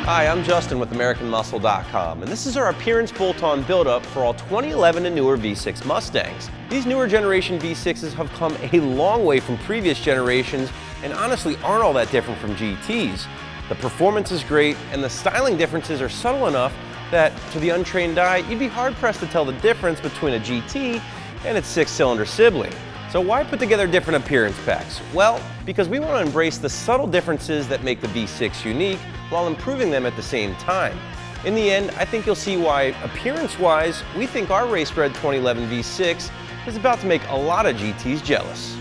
Hi, I'm Justin with AmericanMuscle.com, and this is our appearance bolt-on build-up for all 2011 and newer V6 Mustangs. These newer generation V6s have come a long way from previous generations and honestly aren't all that different from GTs. The performance is great, and the styling differences are subtle enough that, to the untrained eye, you'd be hard-pressed to tell the difference between a GT and its six-cylinder sibling. So why put together different appearance packs? Well, because we want to embrace the subtle differences that make the V6 unique while improving them at the same time. In the end, I think you'll see why, appearance-wise, we think our race red 2011 V6 is about to make a lot of GTs jealous.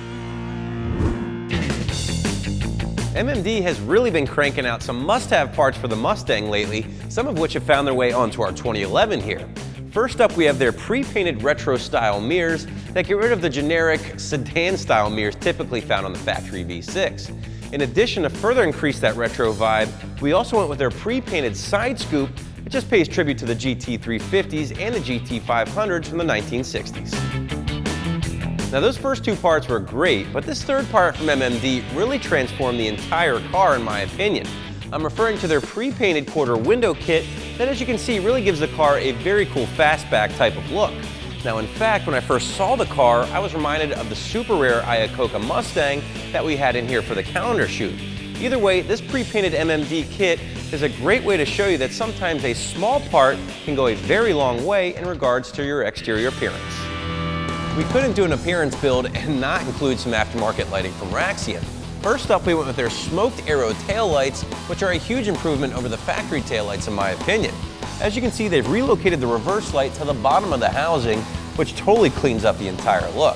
MMD has really been cranking out some must-have parts for the Mustang lately, some of which have found their way onto our 2011 here. First up, we have their pre-painted retro-style mirrors that get rid of the generic sedan-style mirrors typically found on the factory V6. In addition, to further increase that retro vibe, we also went with their pre-painted side scoop. It just pays tribute to the GT350s and the GT500s from the 1960s. Now, those first two parts were great, but this third part from MMD really transformed the entire car in my opinion. I'm referring to their pre-painted quarter window kit that, as you can see, really gives the car a very cool fastback type of look. Now, in fact, when I first saw the car, I was reminded of the super rare Iacocca Mustang that we had in here for the calendar shoot. Either way, this pre-painted MMD kit is a great way to show you that sometimes a small part can go a very long way in regards to your exterior appearance. We couldn't do an appearance build and not include some aftermarket lighting from Raxiom. First up, we went with their smoked Aero taillights, which are a huge improvement over the factory taillights in my opinion. As you can see, they've relocated the reverse light to the bottom of the housing, which totally cleans up the entire look.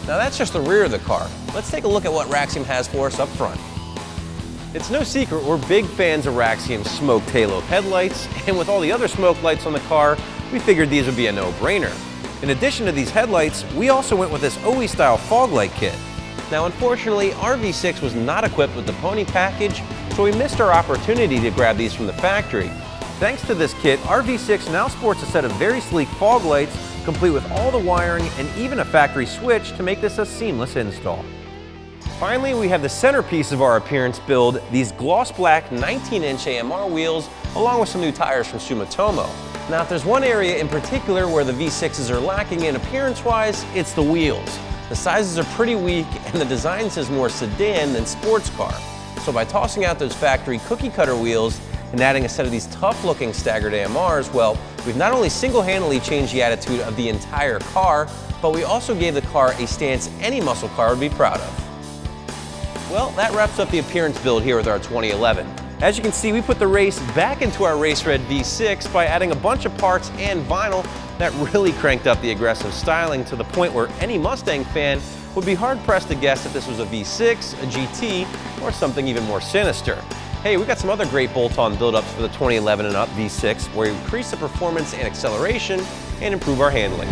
Now that's just the rear of the car. Let's take a look at what Raxiom has for us up front. It's no secret we're big fans of Raxiom's smoked halo headlights, and with all the other smoke lights on the car, we figured these would be a no-brainer. In addition to these headlights, we also went with this OEM Style Fog Light kit. Now, unfortunately, our V6 was not equipped with the pony package, so we missed our opportunity to grab these from the factory. Thanks to this kit, our V6 now sports a set of very sleek fog lights, complete with all the wiring and even a factory switch to make this a seamless install. Finally, we have the centerpiece of our appearance build, these gloss black 19-inch AMR wheels, along with some new tires from Sumitomo. Now, if there's one area in particular where the V6s are lacking in appearance-wise, it's the wheels. The sizes are pretty weak and the design says more sedan than sports car. So by tossing out those factory cookie cutter wheels and adding a set of these tough looking staggered AMRs, well, we've not only single-handedly changed the attitude of the entire car, but we also gave the car a stance any muscle car would be proud of. Well, that wraps up the appearance build here with our 2011. As you can see, we put the race back into our race red V6 by adding a bunch of parts and vinyl that really cranked up the aggressive styling to the point where any Mustang fan would be hard-pressed to guess if this was a V6, a GT, or something even more sinister. Hey, we got some other great bolt-on build-ups for the 2011 and up V6 where we increase the performance and acceleration and improve our handling.